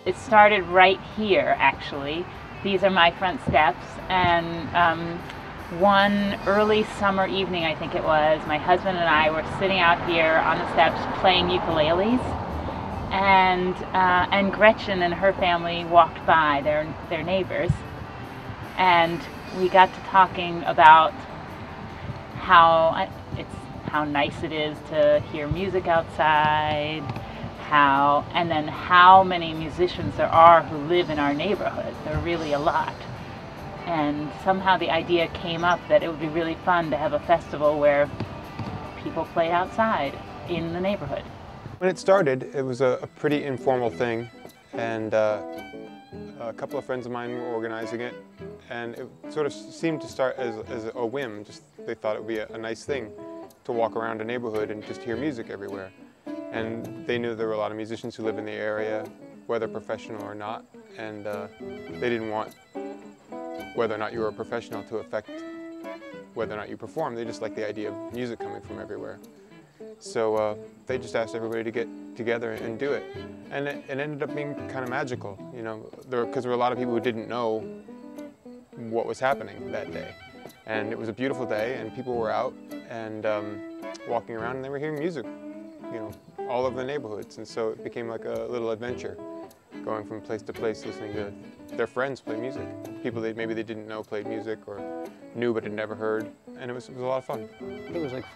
it started right here, actually. These are my front steps, and one early summer evening, I think it was, my husband and I were sitting out here on the steps playing ukuleles, and Gretchen and her family walked by, their neighbors, and we got to talking about how nice it is to hear music outside, and then how many musicians there are who live in our neighborhood. There are really a lot. And somehow the idea came up that it would be really fun to have a festival where people played outside in the neighborhood. When it started, it was a pretty informal thing, and a couple of friends of mine were organizing it, and it sort of seemed to start as a whim. Just they thought it would be a nice thing to walk around a neighborhood and just hear music everywhere. And they knew there were a lot of musicians who live in the area, whether professional or not, and they didn't want whether or not you were a professional to affect whether or not you perform. They just liked the idea of music coming from everywhere. So they just asked everybody to get together and do it. And it ended up being kind of magical, you know, because there were a lot of people who didn't know what was happening that day. And it was a beautiful day, and people were out and walking around, and they were hearing music, you know, all over the neighborhoods. And so it became like a little adventure, going from place to place, listening to their friends play music. People that maybe they didn't know played music, or knew but had never heard, and it was a lot of fun. I think it was like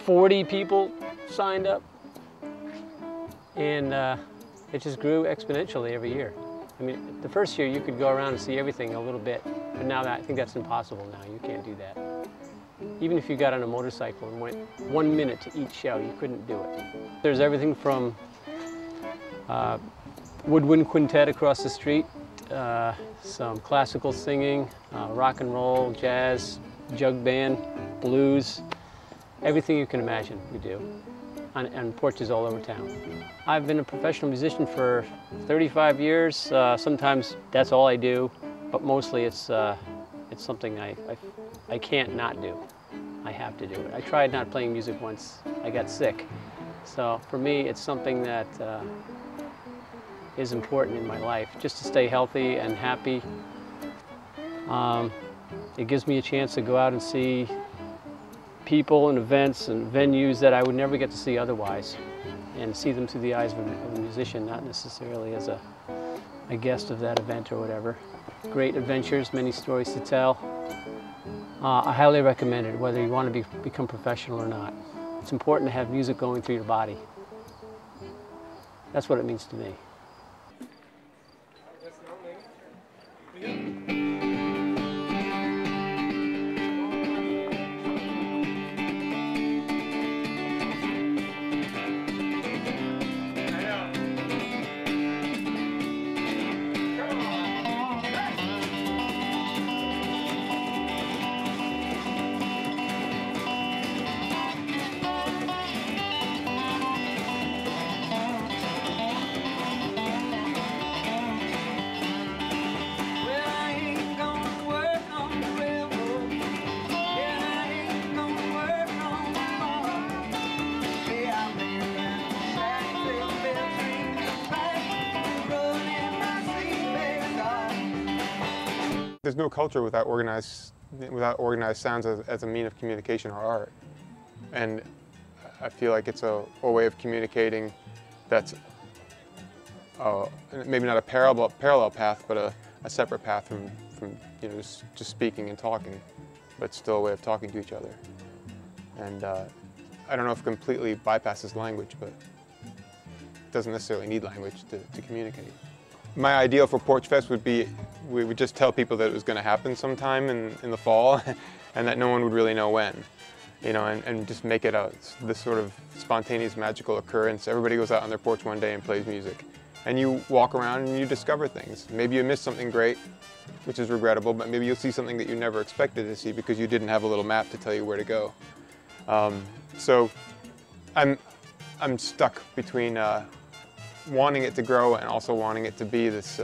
40 people signed up, and it just grew exponentially every year. I mean, the first year you could go around and see everything a little bit, but now I think that's impossible now. You can't do that. Even if you got on a motorcycle and went 1 minute to each show, you couldn't do it. There's everything from woodwind quintet across the street, some classical singing, rock and roll, jazz, jug band, blues, everything you can imagine we do on porches all over town. I've been a professional musician for 35 years. Sometimes that's all I do, but mostly it's something I can't not do. I have to do it. I tried not playing music once. I got sick. So for me, it's something that is important in my life, just to stay healthy and happy. It gives me a chance to go out and see people and events and venues that I would never get to see otherwise, and see them through the eyes of a musician, not necessarily as a guest of that event or whatever. Great adventures, many stories to tell. I highly recommend it, whether you want to become professional or not. It's important to have music going through your body. That's what it means to me. There's no culture without organized sounds as a mean of communication or art. And I feel like it's a way of communicating that's maybe not a parallel path, but a separate path from you know, just speaking and talking, but still a way of talking to each other. And I don't know if it completely bypasses language, but it doesn't necessarily need language to communicate. My ideal for Porchfest would be, we would just tell people that it was going to happen sometime in the fall, and that no one would really know when. You know, and just make it this sort of spontaneous, magical occurrence. Everybody goes out on their porch one day and plays music. And you walk around and you discover things. Maybe you miss something great, which is regrettable, but maybe you'll see something that you never expected to see because you didn't have a little map to tell you where to go. So I'm stuck between wanting it to grow and also wanting it to be this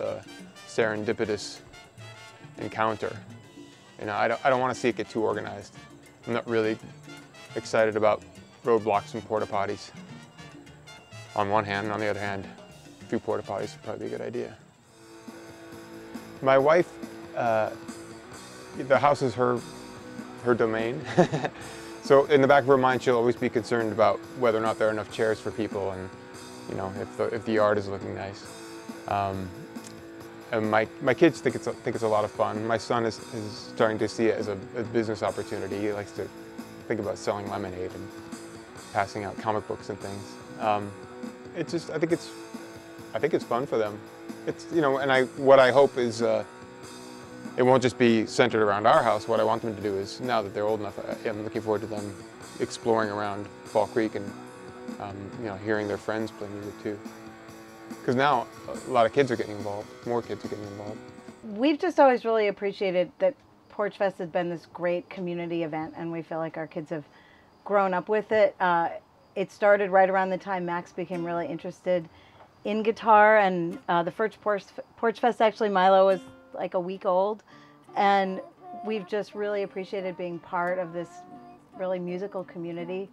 serendipitous encounter. You know, I don't want to see it get too organized. I'm not really excited about roadblocks and porta potties on one hand, and on the other hand, few porta potties would probably be a good idea. My wife, the house is her domain. So in the back of her mind, she'll always be concerned about whether or not there are enough chairs for people, and if the yard is looking nice. And my kids think it's a lot of fun. My son is starting to see it as a business opportunity. He likes to think about selling lemonade and passing out comic books and things. I think it's fun for them. And what I hope is it won't just be centered around our house. What I want them to do is, now that they're old enough, I'm looking forward to them exploring around Fall Creek and hearing their friends play music too. Because now a lot of kids are getting involved. More kids are getting involved. We've just always really appreciated that Porchfest has been this great community event, and we feel like our kids have grown up with it. It started right around the time Max became really interested in guitar, and the first Porchfest, actually, Milo was like a week old, and we've just really appreciated being part of this really musical community.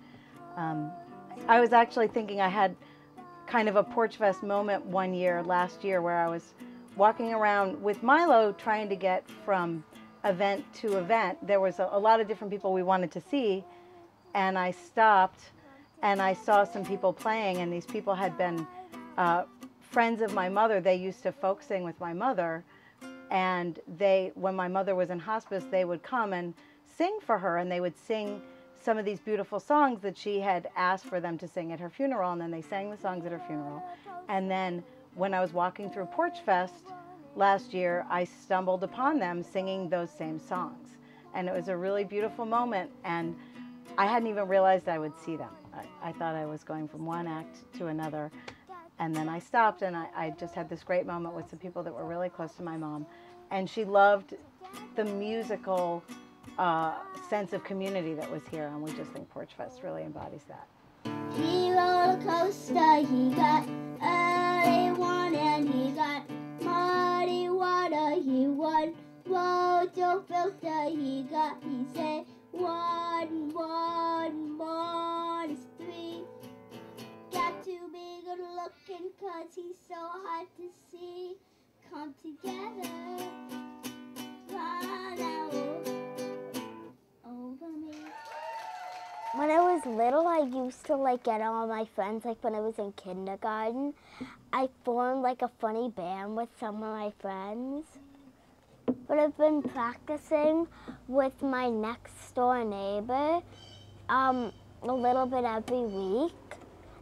I was actually thinking I had kind of a Porchfest moment one year, last year, where I was walking around with Milo trying to get from event to event. There was a lot of different people we wanted to see, and I stopped and I saw some people playing, and these people had been friends of my mother. They used to folk sing with my mother, and when my mother was in hospice, they would come and sing for her, and they would sing some of these beautiful songs that she had asked for them to sing at her funeral, and then they sang the songs at her funeral. And then when I was walking through Porchfest last year, I stumbled upon them singing those same songs. And it was a really beautiful moment, and I hadn't even realized I would see them. I thought I was going from one act to another, and then I stopped, and I just had this great moment with some people that were really close to my mom. And she loved the musical sense of community that was here, and we just think Porchfest really embodies that. He roller coaster, he got early one, and he got muddy water, he won mojo filter, he said 1, 1, 1 is 3. Got to be good looking 'cause he's so hard to see. Come together, run out over me. When I was little, I used to get all my friends, when I was in kindergarten. I formed a funny band with some of my friends. But I've been practicing with my next door neighbor a little bit every week.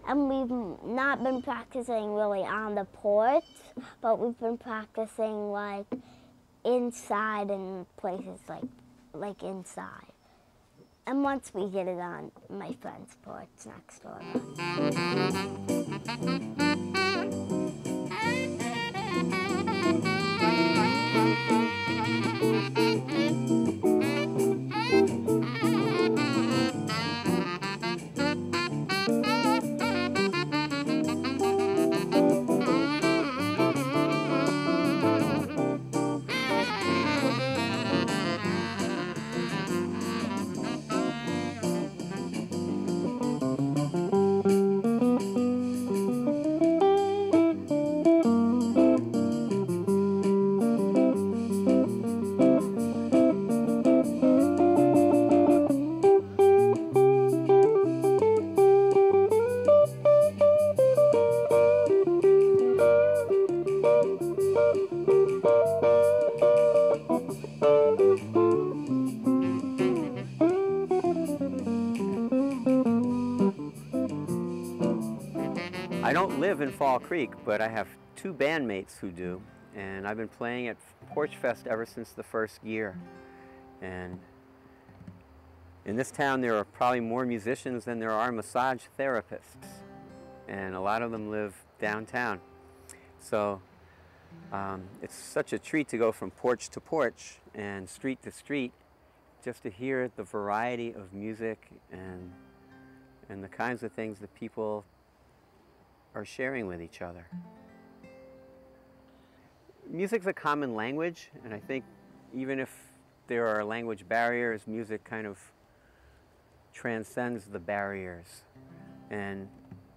And we've not been practicing really on the porch, but we've been practicing inside in places like inside. And once we get it on my friend's porch next door. I don't live in Fall Creek, but I have 2 bandmates who do, and I've been playing at Porchfest ever since the first year. And in this town there are probably more musicians than there are massage therapists, and a lot of them live downtown. So it's such a treat to go from porch to porch and street to street just to hear the variety of music and the kinds of things that people are sharing with each other. Music's a common language, and I think even if there are language barriers, music kind of transcends the barriers. And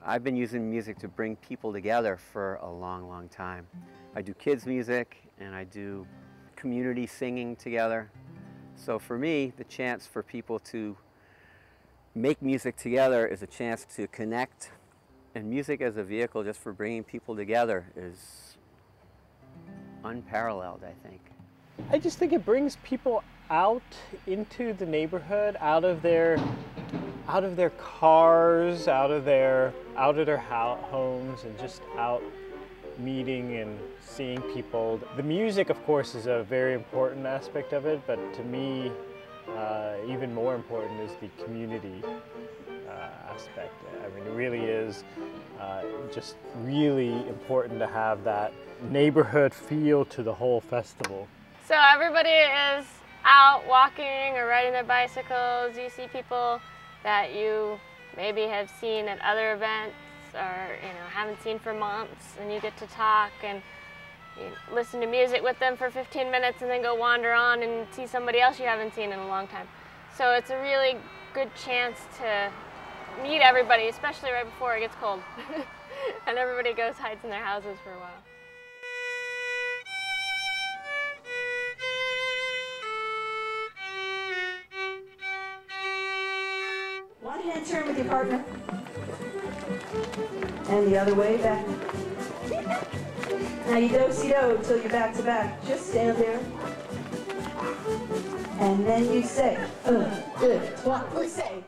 I've been using music to bring people together for a long, long time. I do kids music and I do community singing together. So for me, the chance for people to make music together is a chance to connect, and music as a vehicle just for bringing people together is unparalleled, I think. I just think it brings people out into the neighborhood, out of their cars, out of their homes, and just out meeting and seeing people. The music, of course, is a very important aspect of it, but to me, even more important is the community aspect. I mean, it really is just really important to have that neighborhood feel to the whole festival. So everybody is out walking or riding their bicycles. You see people that you maybe have seen at other events or haven't seen for months, and you get to talk and you listen to music with them for 15 minutes and then go wander on and see somebody else you haven't seen in a long time. So it's a really good chance to meet everybody, especially right before it gets cold. And everybody goes hides in their houses for a while. One hand turn with your partner. And the other way back. Now you do-si-do until you're back to back. Just stand there. And then you say, good, one, say.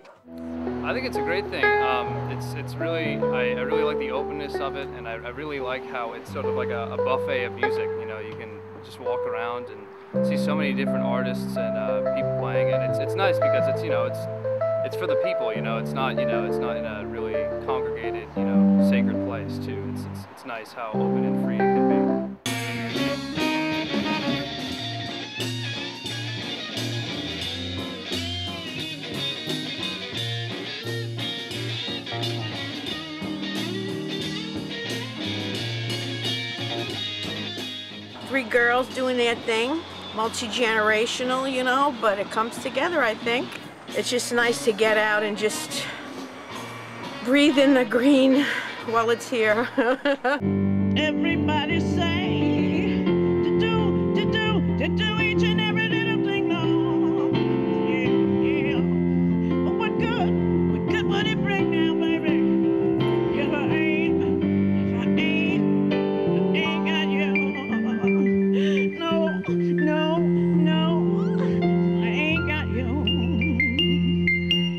I think it's a great thing. It's really, I really like the openness of it, and I really like how it's sort of like a buffet of music. You know, you can just walk around and see so many different artists and people playing, and it's nice because it's for the people. You know, it's not in a really congregated, sacred place too. It's nice how open and free it can be. Three girls doing their thing, multi-generational, but it comes together, I think. It's just nice to get out and just breathe in the green while it's here. Everybody say, to do each and every little thing, no. Yeah. But what good would it bring now, baby? If I ain't got you. No, I ain't got you.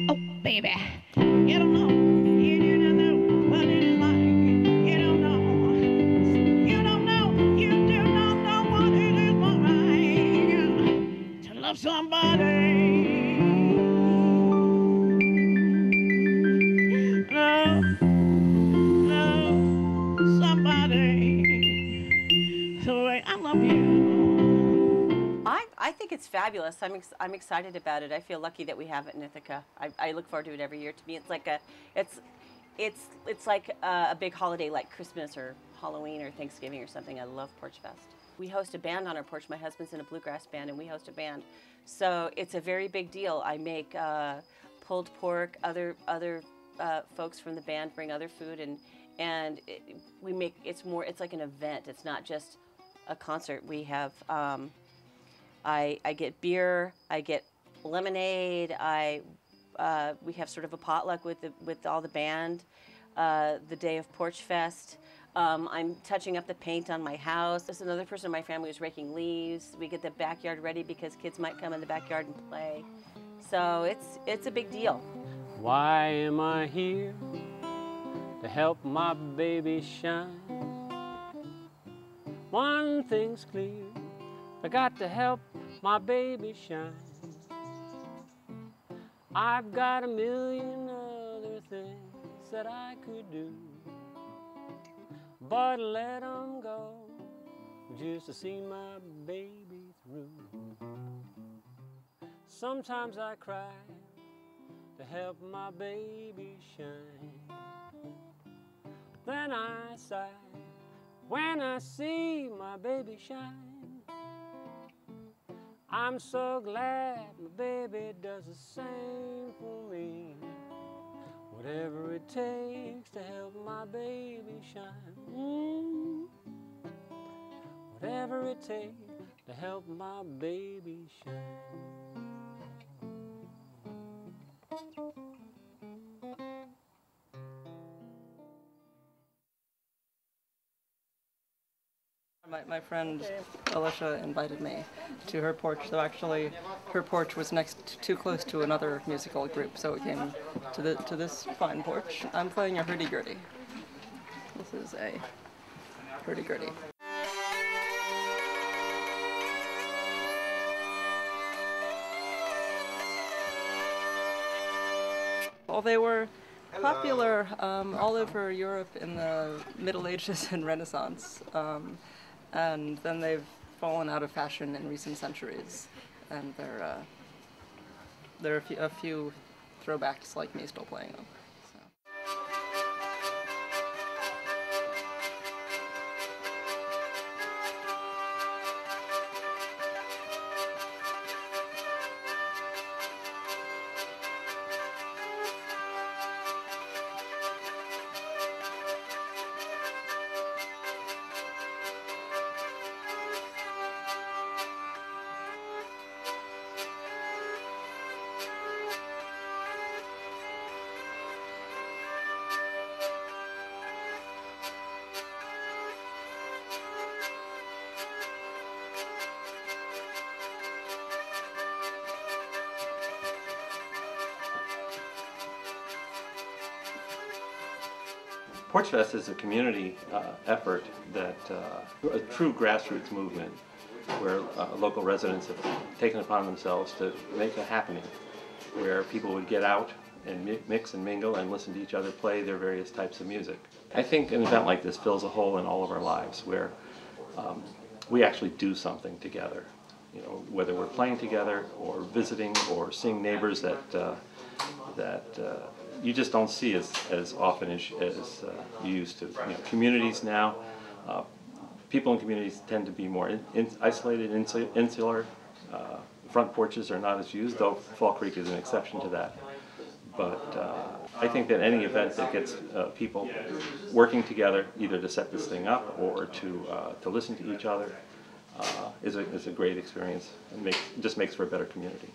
Oh, baby, you don't know. You don't know what it is like. You don't know. You don't know. You do not know what it is like to love somebody. Love somebody the way I love you. I think it's fabulous. I'm excited about it. I feel lucky that we have it in Ithaca. I look forward to it every year. To me, it's like a big holiday like Christmas or Halloween or Thanksgiving or something. I love Porchfest. We host a band on our porch. My husband's in a bluegrass band, and we host a band. So it's a very big deal. I make pulled pork. Other folks from the band bring other food, and we make it's like an event. It's not just a concert. We have. I get beer, I get lemonade, we have sort of a potluck with all the band the day of Porchfest. I'm touching up the paint on my house. There's another person in my family who's raking leaves. We get the backyard ready because kids might come in the backyard and play. So it's a big deal. Why am I here? To help my baby shine. One thing's clear, I got to help my baby shine. I've got a million other things that I could do, but let them go just to see my baby through. Sometimes I cry to help my baby shine. Then I sigh when I see my baby shine. I'm so glad my baby does the same for me. Whatever it takes to help my baby shine. Whatever it takes to help my baby shine. My friend Alicia invited me to her porch, so actually her porch was too close to another musical group, so it came to this fine porch. I'm playing a hurdy-gurdy. This is a hurdy-gurdy. Well, they were popular all over Europe in the Middle Ages and Renaissance. And then they've fallen out of fashion in recent centuries, and there are a few throwbacks like me still playing them. Porchfest is a community effort that, a true grassroots movement where local residents have taken upon themselves to make a happening where people would get out and mix and mingle and listen to each other play their various types of music. I think an event like this fills a hole in all of our lives where we actually do something together. You know, whether we're playing together or visiting or seeing neighbors that you just don't see as often as you used to. You know, communities now, people in communities tend to be more isolated, insular. Front porches are not as used, though Fall Creek is an exception to that. But I think that any event that gets people working together, either to set this thing up or to listen to each other, is a great experience and just makes for a better community.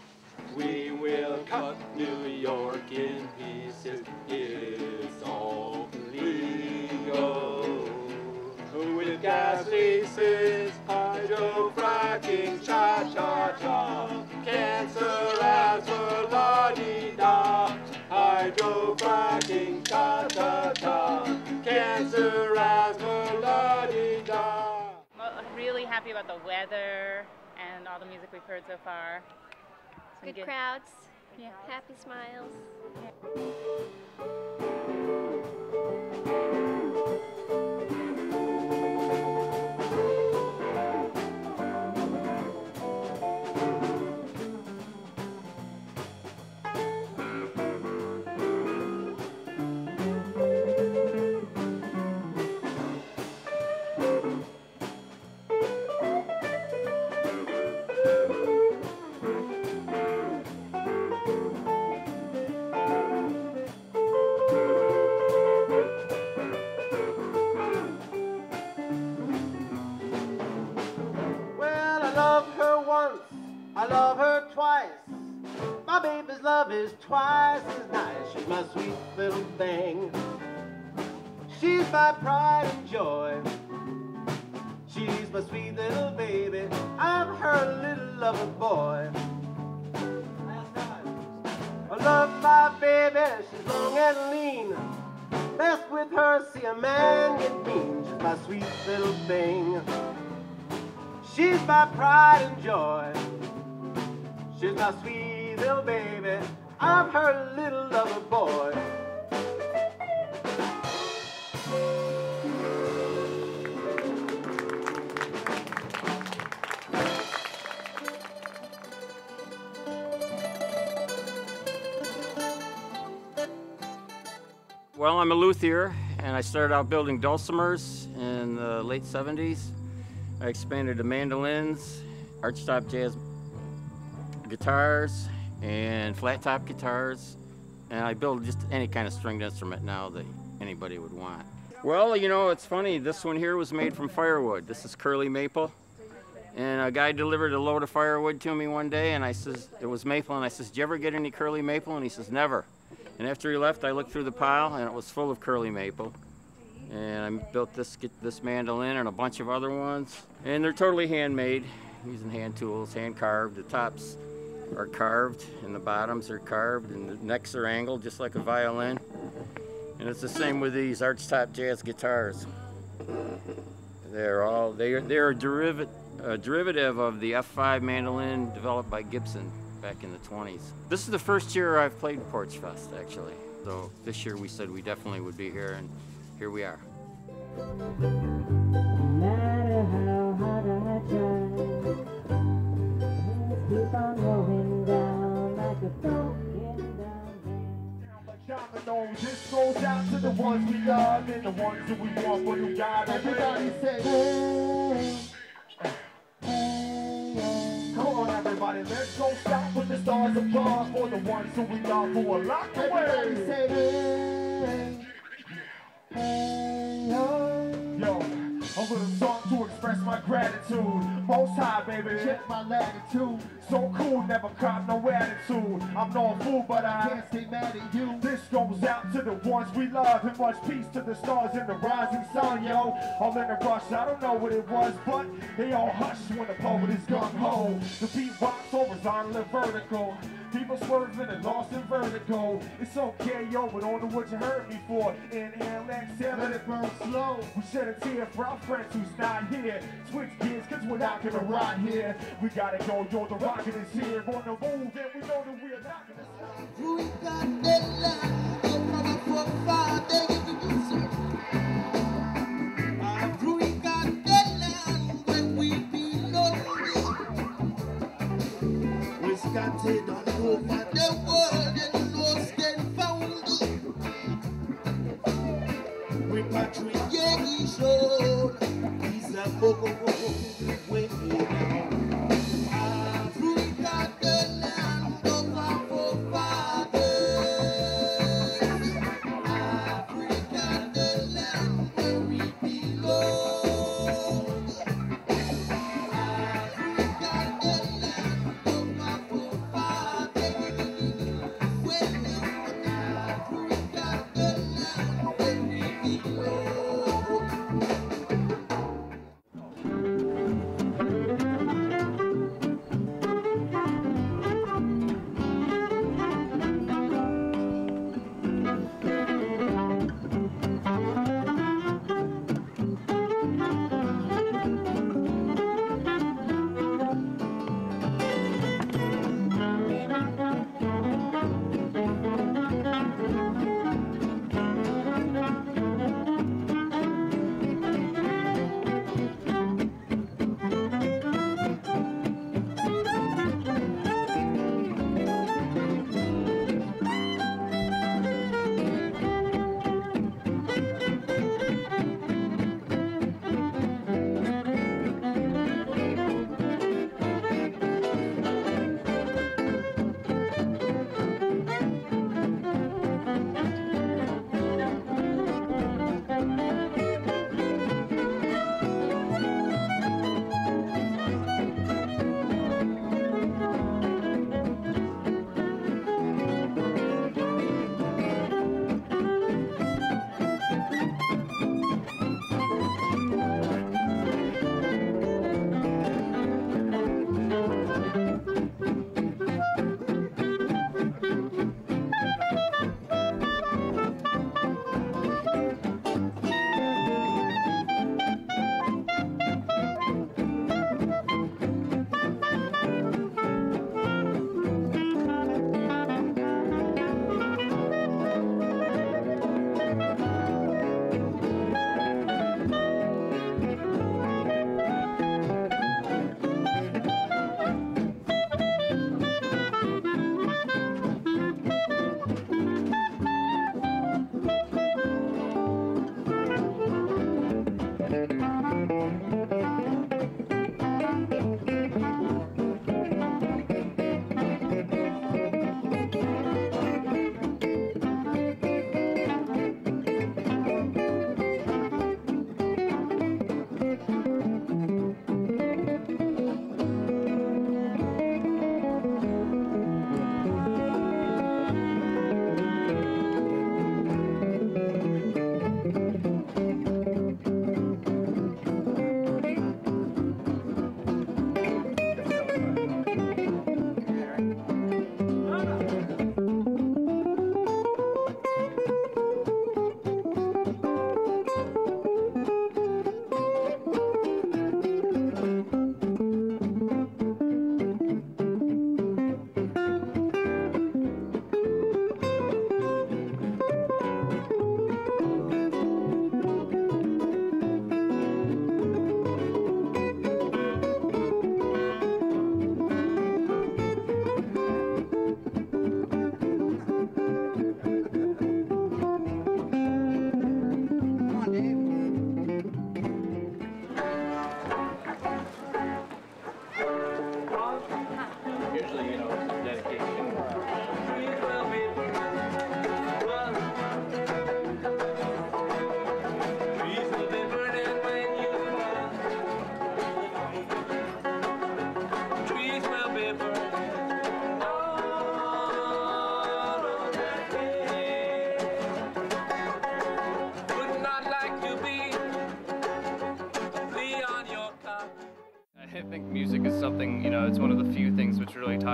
We will cut New York in pieces, it's all legal. With gas leases, hydrofracking, cha-cha-cha. Cancer as well, la-dee-da. Hydrofracking, cha-cha-cha. Cancer as well, la-dee-da. Well, I'm really happy about the weather and all the music we've heard so far. Good crowds, yeah. Happy smiles. I love her twice. My baby's love is twice as nice. She's my sweet little thing. She's my pride and joy. She's my sweet little baby. I'm her little lover boy. I love my baby. She's long and lean. Mess with her, see a man get mean. She's my sweet little thing. She's my pride and joy. She's my sweet little baby. I'm her little lover boy. Well, I'm a luthier, and I started out building dulcimers in the late 70s. I expanded to mandolins, archtop jazz guitars, and flat top guitars, and I build just any kind of stringed instrument now that anybody would want. Well, you know, it's funny, this one here was made from firewood. This is curly maple. And a guy delivered a load of firewood to me one day, and I says, it was maple, and I says, did you ever get any curly maple? And he says, never. And after he left, I looked through the pile, and it was full of curly maple. And I built this mandolin and a bunch of other ones. And they're totally handmade, using hand tools, hand carved. The tops are carved, and the bottoms are carved, and the necks are angled, just like a violin. And it's the same with these archtop jazz guitars. They're a derivative of the F5 mandolin developed by Gibson back in the 20s. This is the first year I've played Porchfest, actually. So this year we said we definitely would be here, and here we are. No matter how hard I try, keep on rolling down like a broken down dominoes. This goes out to the ones we love and the ones that we want for you guys. Everybody say, hey. Come on, everybody, let's go stop with the stars above for the ones who we love who are locked away. Everybody say, hey. Yo, a little song to express my gratitude. Most high, baby, check my latitude. So cool, never cop no attitude. I'm no fool, but I can't stay mad at you. This goes out to the ones we love, and much peace to the stars in the rising sun, yo. All in a rush, I don't know what it was, but they all hush when the poet is gung-ho. The beat rocks horizontal and vertical. People swerving and lost in vertigo. It's okay, yo, but only what you heard me for. Inhale, exhale, let it burn slow. We shed a tear for our friends who's not here. Switch gears, cause we're not gonna ride here. We gotta go, yo, the rocket is here. On the move, and we know that we're not gonna stop. We got that line, from our forefathers. We got that line when we belong. We started on over the world and lost and found. Repatriation is a book way down. Africa, the land of our forefathers. Africa, the land where we belong. Africa, the land of our forefathers. Africa, the land where we belong.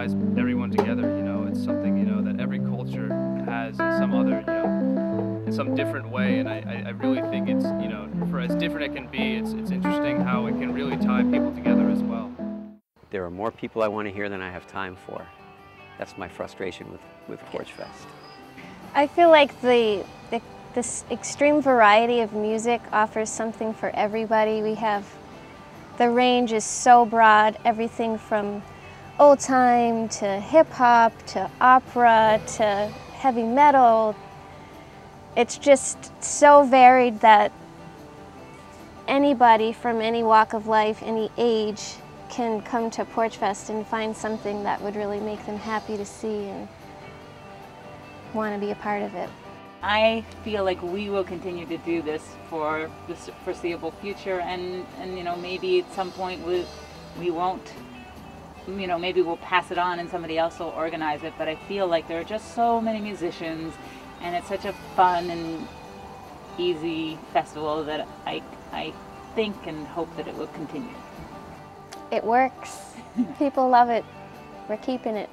ties everyone together. You know, it's something, you know, that every culture has in some other, you know, in some different way, and I really think it's, you know, for as different it can be, it's interesting how it can really tie people together as well. There are more people I want to hear than I have time for. That's my frustration with Porchfest. I feel like this extreme variety of music offers something for everybody. The range is so broad, everything from old time to hip hop to opera to heavy metal. It's just so varied that anybody from any walk of life, any age, can come to Porchfest and find something that would really make them happy to see and want to be a part of it. I feel like we will continue to do this for the foreseeable future, and you know, maybe at some point we won't, you know, maybe we'll pass it on and somebody else will organize it, but I feel like there are just so many musicians and it's such a fun and easy festival that I think and hope that it will continue. It works. People love it. We're keeping it.